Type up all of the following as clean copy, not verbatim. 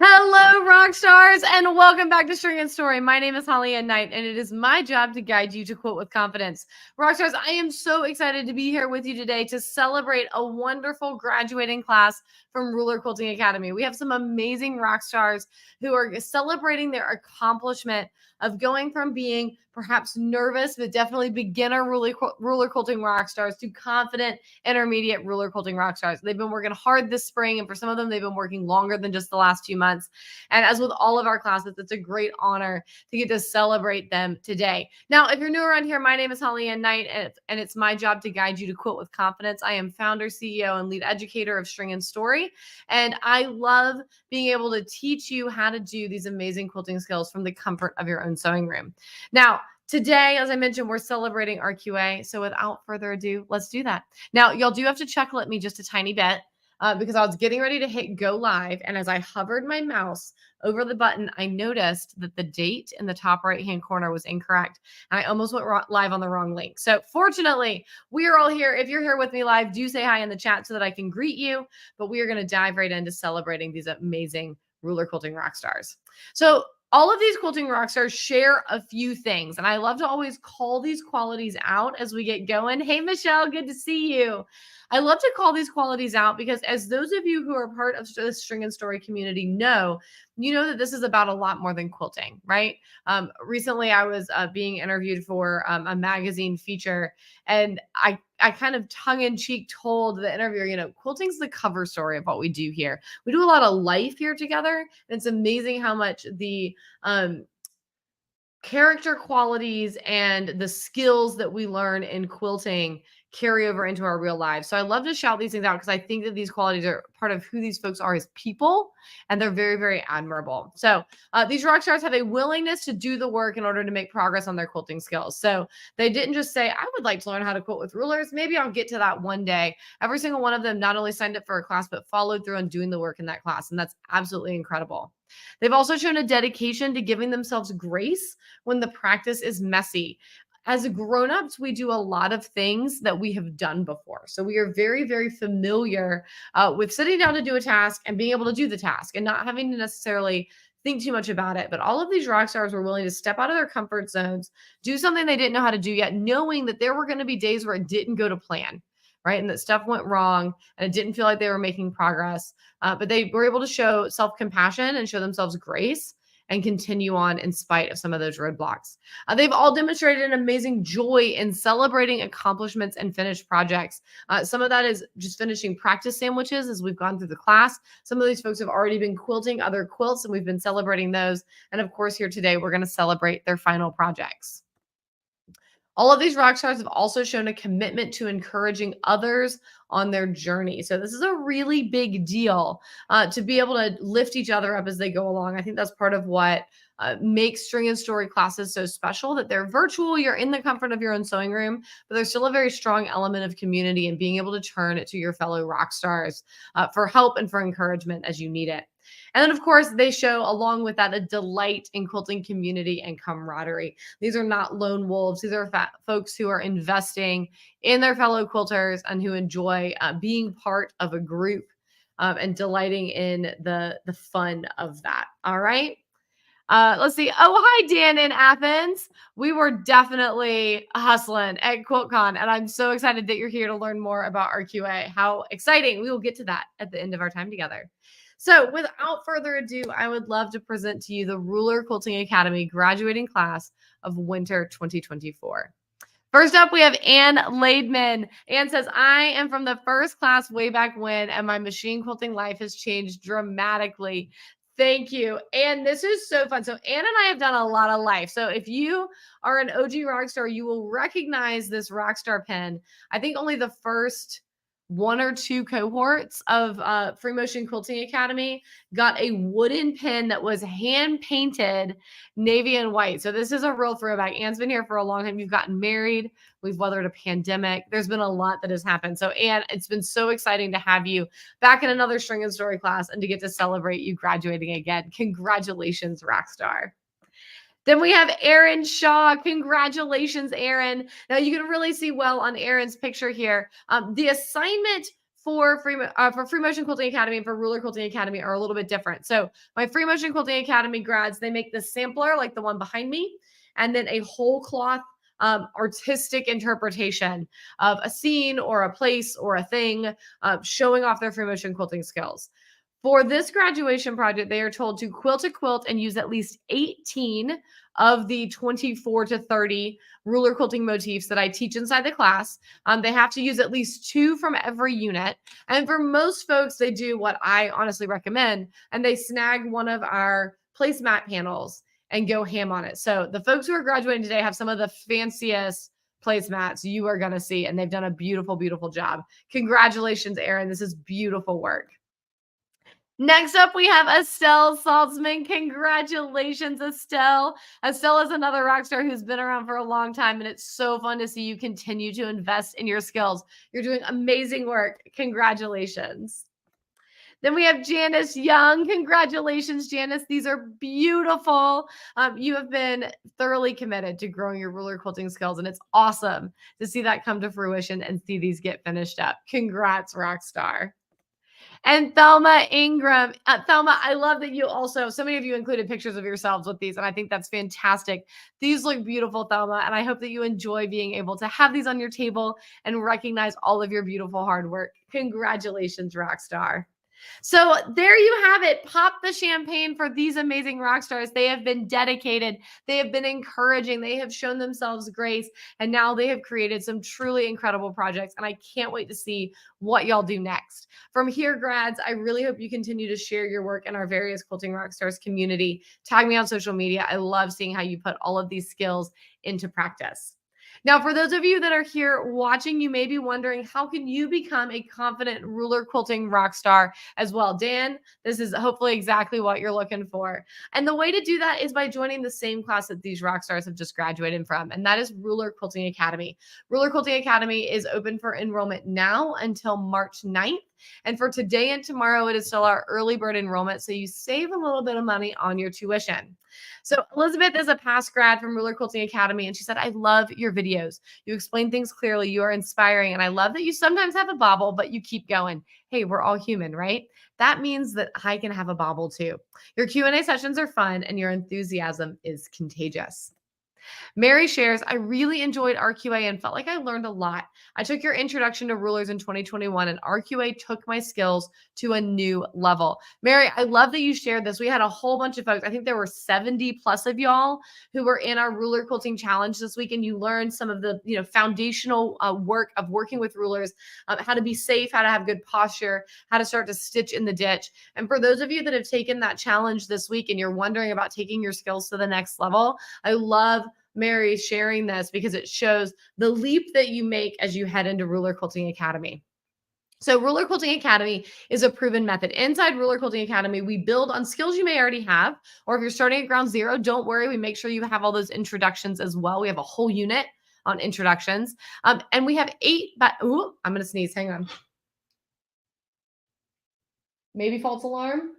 Hello, rock stars, and welcome back to String and Story. My name is Holly Ann Knight, and it is my job to guide you to quote with confidence. Rock stars, I am so excited to be here with you today to celebrate a wonderful graduating class from Ruler Quilting Academy. We have some amazing rock stars who are celebrating their accomplishment of going from being perhaps nervous, but definitely beginner ruler quilting rock stars to confident intermediate ruler quilting rock stars. They've been working hard this spring, and for some of them, they've been working longer than just the last 2 months. And as with all of our classes, it's a great honor to get to celebrate them today. Now, if you're new around here, my name is Holly Ann Knight, and it's my job to guide you to quote with confidence. I am founder, CEO, and lead educator of String and Story, and I love being able to teach you how to do these amazing quilting skills from the comfort of your own sewing room. Now, today, as I mentioned, we're celebrating RQA. So without further ado, let's do that. Now, y'all do have to chuckle at me just a tiny bit because I was getting ready to hit go live. And as I hovered my mouse over the button, I noticed that the date in the top right-hand corner was incorrect. And I almost went live on the wrong link. So fortunately, we are all here. If you're here with me live, do say hi in the chat so that I can greet you. But we are going to dive right into celebrating these amazing ruler quilting rock stars. So all of these quilting rock stars share a few things, and I love to always call these qualities out as we get going. Hey, Michelle, good to see you. I love to call these qualities out because as those of you who are part of the String and Story community know, you know that this is about a lot more than quilting, right? Recently, I was being interviewed for a magazine feature, and I kind of tongue-in-cheek told the interviewer, quilting's the cover story of what we do here. We do a lot of life here together, and it's amazing how much the character qualities and the skills that we learn in quilting carry over into our real lives. So I love to shout these things out because I think that these qualities are part of who these folks are as people, and they're very, very admirable. So these rock stars have a willingness to do the work in order to make progress on their quilting skills. So they didn't just say, I would like to learn how to quilt with rulers. Maybe I'll get to that one day. Every single one of them not only signed up for a class, but followed through on doing the work in that class. And that's absolutely incredible. They've also shown a dedication to giving themselves grace when the practice is messy. As grown-ups, we do a lot of things that we have done before. So we are very, very familiar with sitting down to do a task and being able to do the task and not having to necessarily think too much about it. But all of these rock stars were willing to step out of their comfort zones, do something they didn't know how to do yet, knowing that there were going to be days where it didn't go to plan, right? And that stuff went wrong and it didn't feel like they were making progress. But they were able to show self-compassion and show themselves grace and continue on in spite of some of those roadblocks. They've all demonstrated an amazing joy in celebrating accomplishments and finished projects. Some of that is just finishing practice sandwiches as we've gone through the class. Some of these folks have already been quilting other quilts, and we've been celebrating those. And of course, here today, we're going to celebrate their final projects. All of these rock stars have also shown a commitment to encouraging others on their journey. So this is a really big deal to be able to lift each other up as they go along. I think that's part of what makes String and Story classes so special, that they're virtual. You're in the comfort of your own sewing room, but there's still a very strong element of community and being able to turn to your fellow rock stars for help and for encouragement as you need it. And then, of course, they show, along with that, a delight in quilting community and camaraderie. These are not lone wolves. These are folks who are investing in their fellow quilters and who enjoy being part of a group and delighting in the fun of that. All right. Let's see. Oh, hi, Dan in Athens. We were definitely hustling at QuiltCon, and I'm so excited that you're here to learn more about RQA. How exciting. We will get to that at the end of our time together. So without further ado, I would love to present to you the Ruler Quilting Academy graduating class of winter 2024. First up, we have Ann Laidman. Ann says, I am from the first class way back when, and my machine quilting life has changed dramatically. Thank you. And this is so fun. So Ann and I have done a lot of life. So if you are an OG Rockstar, you will recognize this Rockstar pen. I think only the first one or two cohorts of Free Motion Quilting Academy got a wooden pin that was hand painted navy and white. So this is a real throwback. Ann's been here for a long time. You've gotten married. We've weathered a pandemic. There's been a lot that has happened. So Ann, it's been so exciting to have you back in another String and Story class and to get to celebrate you graduating again. Congratulations, Rockstar. Then we have Erin Shaw. Congratulations, Erin. Now you can really see well on Erin's picture here. The assignment for Free Motion Quilting Academy and for Ruler Quilting Academy are a little bit different. So my Free Motion Quilting Academy grads, they make this sampler like the one behind me, and then a whole cloth artistic interpretation of a scene or a place or a thing, showing off their free motion quilting skills. For this graduation project, they are told to quilt a quilt and use at least 18 of the 24 to 30 ruler quilting motifs that I teach inside the class. They have to use at least 2 from every unit. And for most folks, they do what I honestly recommend, and they snag one of our placemat panels and go ham on it. So the folks who are graduating today have some of the fanciest placemats you are going to see, and they've done a beautiful, beautiful job. Congratulations, Erin. This is beautiful work. Next up, we have Estelle Saltzman. Congratulations, Estelle. Estelle is another rock star who's been around for a long time, and it's so fun to see you continue to invest in your skills. You're doing amazing work. Congratulations. Then we have Janice Young. Congratulations, Janice. These are beautiful. You have been thoroughly committed to growing your ruler quilting skills, and it's awesome to see that come to fruition and see these get finished up. Congrats, Rockstar. And Thelma Ingram. Thelma, I love that you also, so many of you included pictures of yourselves with these, and I think that's fantastic. These look beautiful, Thelma, and I hope that you enjoy being able to have these on your table and recognize all of your beautiful hard work. Congratulations, Rockstar. So there you have it. Pop the champagne for these amazing rock stars. They have been dedicated. They have been encouraging. They have shown themselves grace. And now they have created some truly incredible projects. And I can't wait to see what y'all do next. From here, grads, I really hope you continue to share your work in our various Quilting Rockstars community. Tag me on social media. I love seeing how you put all of these skills into practice. Now, for those of you that are here watching, you may be wondering, how can you become a confident ruler quilting rock star as well? Dan, this is hopefully exactly what you're looking for. And the way to do that is by joining the same class that these rock stars have just graduated from, and that is Ruler Quilting Academy. Ruler Quilting Academy is open for enrollment now until March 9th. And for today and tomorrow, it is still our early bird enrollment, so you save a little bit of money on your tuition. So Elizabeth is a past grad from Ruler Quilting Academy, and she said, I love your videos. You explain things clearly. You are inspiring, and I love that you sometimes have a bobble, but you keep going. Hey, we're all human, right? That means that I can have a bobble too. Your Q&A sessions are fun, and your enthusiasm is contagious. Mary shares, I really enjoyed RQA and felt like I learned a lot. I took your introduction to rulers in 2021, and RQA took my skills to a new level. Mary, I love that you shared this. We had a whole bunch of folks. I think there were 70 plus of y'all who were in our ruler quilting challenge this week, and you learned some of the foundational work of working with rulers, how to be safe, how to have good posture, how to start to stitch in the ditch. And for those of you that have taken that challenge this week and you're wondering about taking your skills to the next level, I love Mary sharing this because it shows the leap that you make as you head into Ruler Quilting Academy. So Ruler Quilting Academy is a proven method. Inside Ruler Quilting Academy, we build on skills you may already have, or if you're starting at ground zero, don't worry. We make sure you have all those introductions as well. We have a whole unit on introductions. And we have 8, I'm going to sneeze. Hang on. Maybe false alarm.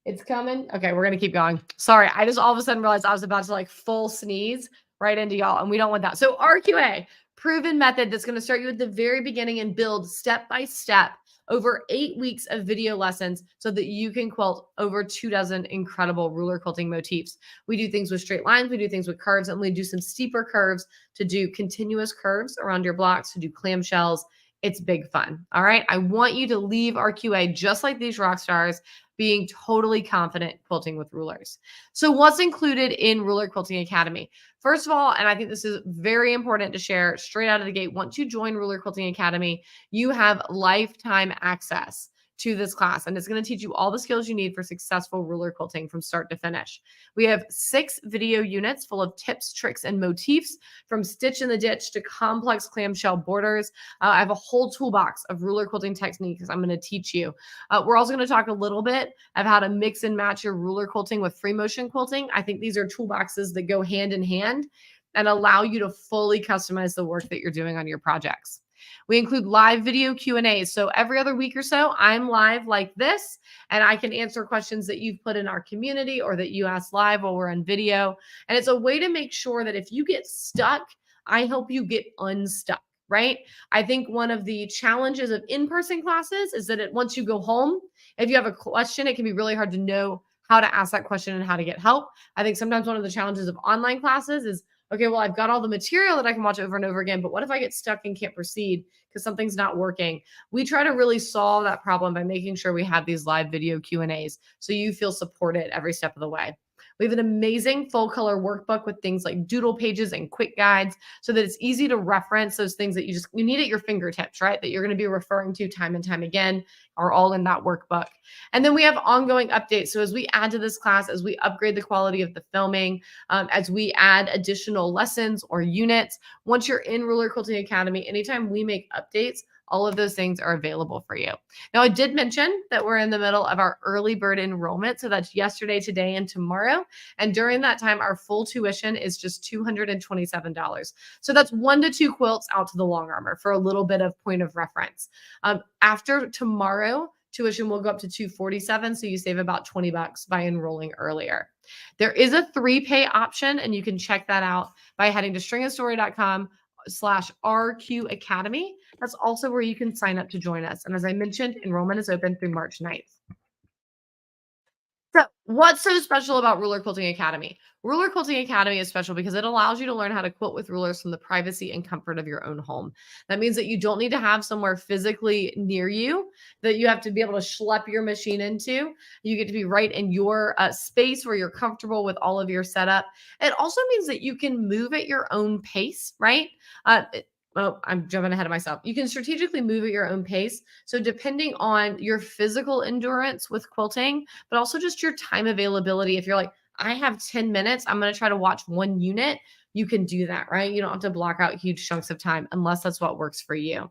It's coming. Okay, we're going to keep going. Sorry, I just all of a sudden realized I was about to like full sneeze right into y'all, and we don't want that. So RQA, proven method that's going to start you at the very beginning and build step by step over 8 weeks of video lessons so that you can quilt over 24 incredible ruler quilting motifs. We do things with straight lines, we do things with curves, and we do some steeper curves to do continuous curves around your blocks, to do clamshells. It's big fun. All right. I want you to leave RQA just like these rock stars, being totally confident quilting with rulers. So what's included in Ruler Quilting Academy? First of all, and I think this is very important to share straight out of the gate, once you join Ruler Quilting Academy, you have lifetime access to this class, and it's going to teach you all the skills you need for successful ruler quilting from start to finish. We have 6 video units full of tips, tricks, and motifs from stitch in the ditch to complex clamshell borders. I have a whole toolbox of ruler quilting techniques I'm going to teach you. We're also going to talk a little bit of how to mix and match your ruler quilting with free motion quilting. I think these are toolboxes that go hand in hand and allow you to fully customize the work that you're doing on your projects. We include live video Q&As. So every other week or so, I'm live like this, and I can answer questions that you've put in our community or that you ask live while we're on video. And it's a way to make sure that if you get stuck, I help you get unstuck. right? I think one of the challenges of in-person classes is that once you go home, if you have a question, it can be really hard to know how to ask that question and how to get help. I think sometimes one of the challenges of online classes is, okay, well, I've got all the material that I can watch over and over again, but what if I get stuck and can't proceed because something's not working? We try to really solve that problem by making sure we have these live video Q&As so you feel supported every step of the way. We have an amazing full color workbook with things like doodle pages and quick guides so that it's easy to reference those things that you need at your fingertips, right? That you're going to be referring to time and time again are all in that workbook. And then we have ongoing updates. So as we add to this class, as we upgrade the quality of the filming, as we add additional lessons or units, once you're in Ruler Quilting Academy, anytime we make updates, all of those things are available for you. Now, I did mention that we're in the middle of our early bird enrollment. So that's yesterday, today, and tomorrow. And during that time, our full tuition is just $227. So that's 1 to 2 quilts out to the long armor for a little bit of point of reference. After tomorrow, tuition will go up to $247. So you save about $20 by enrolling earlier. There is a 3-pay option, and you can check that out by heading to stringandstory.com/RQ Academy. That's also where you can sign up to join us. And as I mentioned, enrollment is open through March 9th. So, what's so special about Ruler Quilting Academy? Ruler Quilting Academy is special because it allows you to learn how to quilt with rulers from the privacy and comfort of your own home. That means that you don't need to have somewhere physically near you that you have to be able to schlep your machine into. You get to be right in your space where you're comfortable with all of your setup. It also means that you can move at your own pace, right? Well, I'm jumping ahead of myself. You can strategically move at your own pace. So, depending on your physical endurance with quilting, but also just your time availability, if you're like, I have 10 minutes, I'm going to try to watch one unit, you can do that, right? You don't have to block out huge chunks of time unless that's what works for you.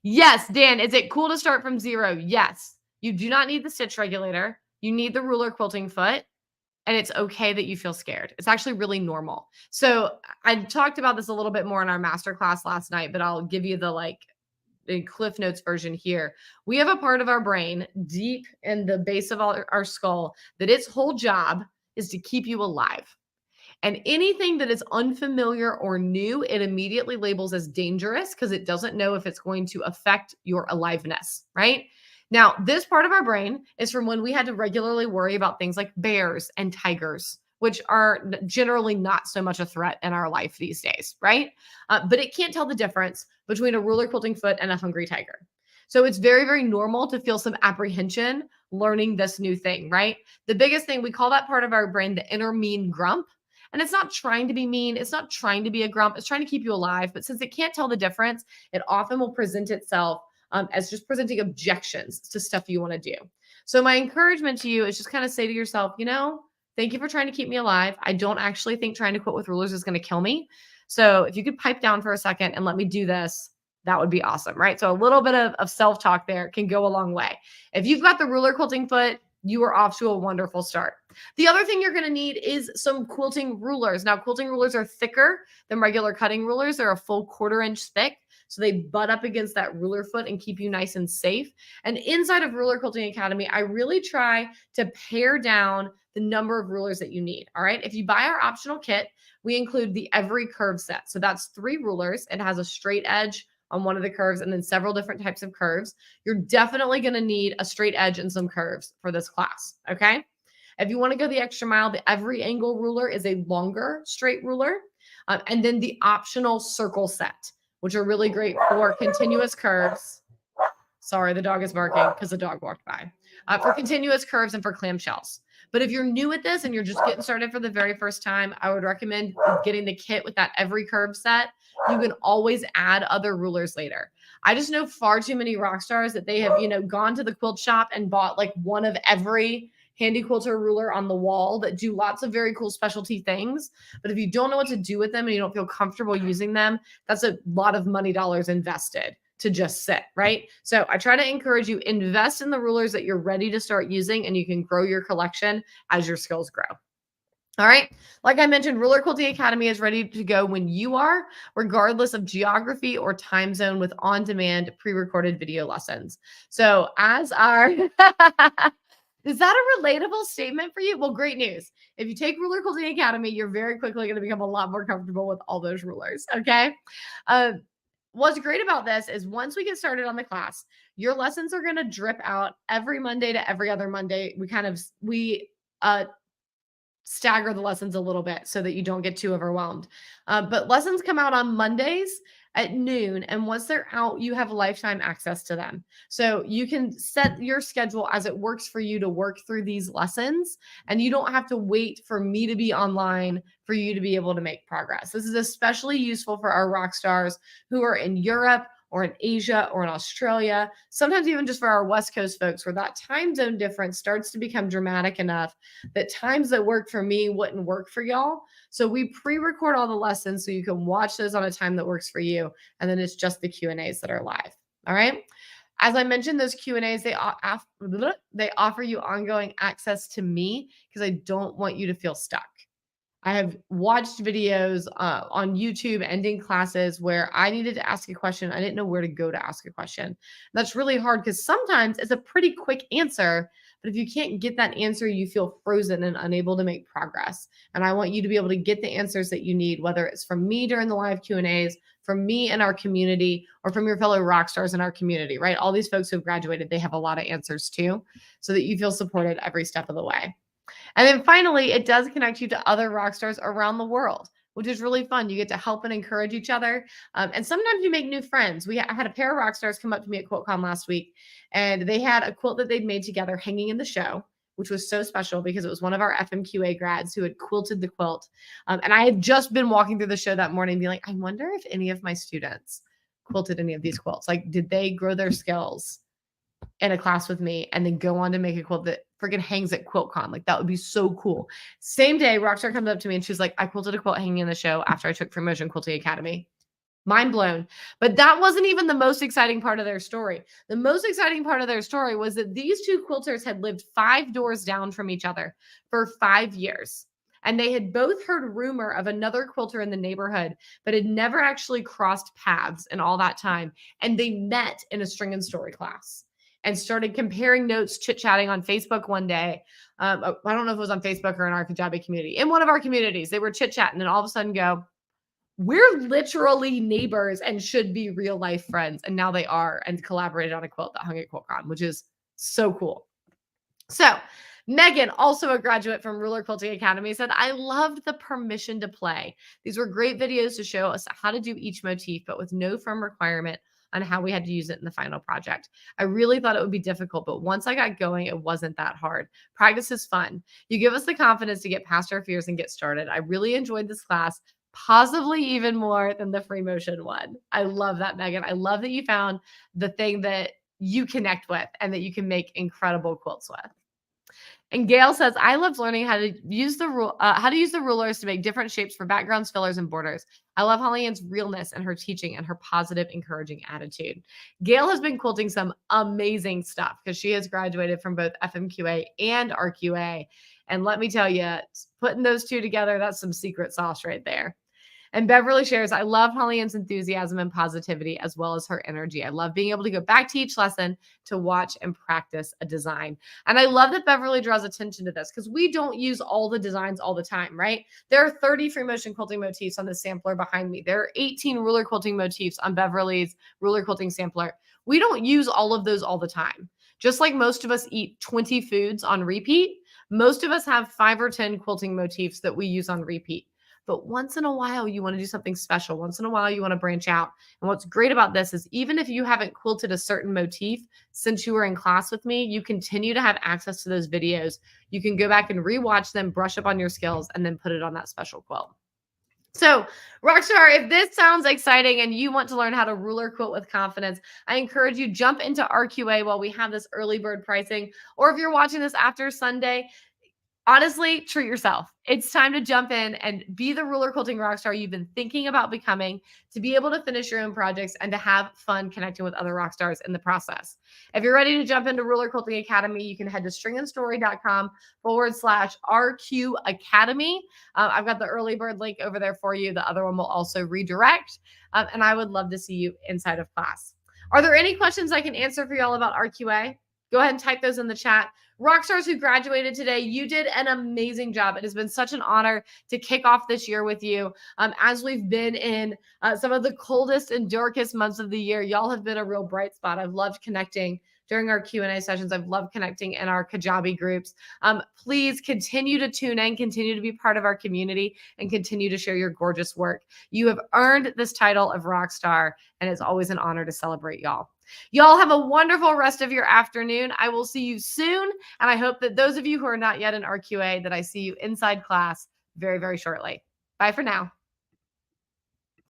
Yes, Dan, is it cool to start from 0? Yes. You do not need the stitch regulator. You need the ruler quilting foot. And it's okay that you feel scared. It's actually really normal. So I talked about this a little bit more in our masterclass last night, but I'll give you the Cliff Notes version here. We have a part of our brain deep in the base of our skull that its whole job is to keep you alive. And anything that is unfamiliar or new, it immediately labels as dangerous because it doesn't know if it's going to affect your aliveness, right? Now, this part of our brain is from when we had to regularly worry about things like bears and tigers, which are generally not so much a threat in our life these days, right? But it can't tell the difference between a ruler quilting foot and a hungry tiger. So it's very, very normal to feel some apprehension learning this new thing, right? The biggest thing, we call that part of our brain the inner mean grump. And it's not trying to be mean. It's not trying to be a grump. It's trying to keep you alive. But since it can't tell the difference, it often will present itself as just presenting objections to stuff you want to do. So my encouragement to you is just kind of say to yourself, thank you for trying to keep me alive. I don't actually think trying to quilt with rulers is going to kill me. So if you could pipe down for a second and let me do this, that would be awesome, right? So a little bit of self-talk there can go a long way. If you've got the ruler quilting foot, you are off to a wonderful start. The other thing you're going to need is some quilting rulers. Now, quilting rulers are thicker than regular cutting rulers. They're a full 1/4 inch thick. So they butt up against that ruler foot and keep you nice and safe. And inside of Ruler Quilting Academy, I really try to pare down the number of rulers that you need. All right. If you buy our optional kit, we include the every curve set. So that's 3 rulers. It has a straight edge on one of the curves and then several different types of curves. You're definitely going to need a straight edge and some curves for this class. Okay. If you want to go the extra mile, the every angle ruler is a longer straight ruler. And then the optional circle set, which are really great for continuous curves. Sorry, the dog is barking because the dog walked by. For continuous curves and for clamshells. But if you're new at this and you're just getting started for the very first time, I would recommend getting the kit with that every curve set. You can always add other rulers later. I just know far too many rock stars that they have, gone to the quilt shop and bought like one of every handy quilter ruler on the wall that do lots of very cool specialty things. But if you don't know what to do with them and you don't feel comfortable using them, that's a lot of money dollars invested to just sit, right? So I try to encourage you, invest in the rulers that you're ready to start using and you can grow your collection as your skills grow. All right. Like I mentioned, Ruler Quilting Academy is ready to go when you are, regardless of geography or time zone, with on-demand pre-recorded video lessons. So as our Is that a relatable statement for you? Well, great news. If you take Ruler Quilting Academy, you're very quickly going to become a lot more comfortable with all those rulers. Okay. Uh, what's great about this is once we get started on the class, your lessons are going to drip out every Monday to every other Monday. We stagger the lessons a little bit so that you don't get too overwhelmed. But lessons come out on Mondays at noon. And once they're out, you have lifetime access to them. So you can set your schedule as it works for you to work through these lessons. And you don't have to wait for me to be online for you to be able to make progress. This is especially useful for our rock stars who are in Europe or in Asia or in Australia, sometimes even just for our West Coast folks, where that time zone difference starts to become dramatic enough that times that work for me wouldn't work for y'all. So we pre-record all the lessons so you can watch those on a time that works for you. And then it's just the Q&As that are live. All right. As I mentioned, those Q&As, they offer you ongoing access to me because I don't want you to feel stuck. I have watched videos on YouTube and in classes where I needed to ask a question. I didn't know where to go to ask a question. That's really hard because sometimes it's a pretty quick answer, but if you can't get that answer, you feel frozen and unable to make progress. And I want you to be able to get the answers that you need, whether it's from me during the live Q&As, from me in our community, or from your fellow rock stars in our community, right? All these folks who've graduated, they have a lot of answers too, so that you feel supported every step of the way. And then finally, it does connect you to other rock stars around the world, which is really fun. You get to help and encourage each other. And sometimes you make new friends. I had a pair of rock stars come up to me at QuiltCon last week, and they had a quilt that they'd made together hanging in the show, which was so special because it was one of our FMQA grads who had quilted the quilt. And I had just been walking through the show that morning being like, I wonder if any of my students quilted any of these quilts. Like, did they grow their skills in a class with me and then go on to make a quilt that freaking hangs at QuiltCon? Like, that would be so cool. Same day, Rockstar comes up to me and she's like, I quilted a quilt hanging in the show after I took Free Motion Quilting Academy. Mind blown. But that wasn't even the most exciting part of their story. The most exciting part of their story was that these two quilters had lived 5 doors down from each other for 5 years. And they had both heard rumor of another quilter in the neighborhood, but had never actually crossed paths in all that time. And they met in a string and story class and started comparing notes, chit-chatting on Facebook one day. I don't know if it was on Facebook or in our Kajabi community. In one of our communities, they were chit-chatting and all of a sudden go, we're literally neighbors and should be real life friends. And now they are, and collaborated on a quilt that hung at QuiltCon, which is so cool. So Megan, also a graduate from Ruler Quilting Academy, said, I loved the permission to play. These were great videos to show us how to do each motif, but with no firm requirement on how we had to use it in the final project. I really thought it would be difficult, but once I got going, it wasn't that hard. Practice is fun. You give us the confidence to get past our fears and get started. I really enjoyed this class, possibly even more than the free motion one. I love that, Megan. I love that you found the thing that you connect with and that you can make incredible quilts with. And Gail says, I loved learning how to use the rulers to make different shapes for backgrounds, fillers, and borders. I love Holly Ann's realness and her teaching and her positive, encouraging attitude. Gail has been quilting some amazing stuff because she has graduated from both FMQA and RQA. And let me tell you, putting those two together, that's some secret sauce right there. And Beverly shares, I love Holly Ann's enthusiasm and positivity as well as her energy. I love being able to go back to each lesson to watch and practice a design. And I love that Beverly draws attention to this because we don't use all the designs all the time, right? There are 30 free motion quilting motifs on the sampler behind me. There are 18 ruler quilting motifs on Beverly's ruler quilting sampler. We don't use all of those all the time. Just like most of us eat 20 foods on repeat, most of us have 5 or 10 quilting motifs that we use on repeat. But once in a while, you want to do something special. Once in a while, you want to branch out. And what's great about this is even if you haven't quilted a certain motif since you were in class with me, you continue to have access to those videos. You can go back and rewatch them, brush up on your skills, and then put it on that special quilt. So, Rockstar, if this sounds exciting and you want to learn how to ruler quilt with confidence, I encourage you jump into RQA while we have this early bird pricing. Or if you're watching this after Sunday, honestly, treat yourself. It's time to jump in and be the ruler quilting rock star you've been thinking about becoming, to be able to finish your own projects and to have fun connecting with other rock stars in the process. If you're ready to jump into Ruler Quilting Academy, you can head to stringandstory.com/RQ Academy. I've got the early bird link over there for you. The other one will also redirect. And I would love to see you inside of class. Are there any questions I can answer for y'all about RQA? Go ahead and type those in the chat. Rock stars who graduated today, you did an amazing job. It has been such an honor to kick off this year with you. As we've been in some of the coldest and darkest months of the year, y'all have been a real bright spot. I've loved connecting during our Q&A sessions. I've loved connecting in our Kajabi groups. Please continue to tune in, continue to be part of our community, and continue to share your gorgeous work. You have earned this title of rock star, and it's always an honor to celebrate y'all. Y'all have a wonderful rest of your afternoon. I will see you soon. And I hope that those of you who are not yet in RQA, that I see you inside class very, very shortly. Bye for now.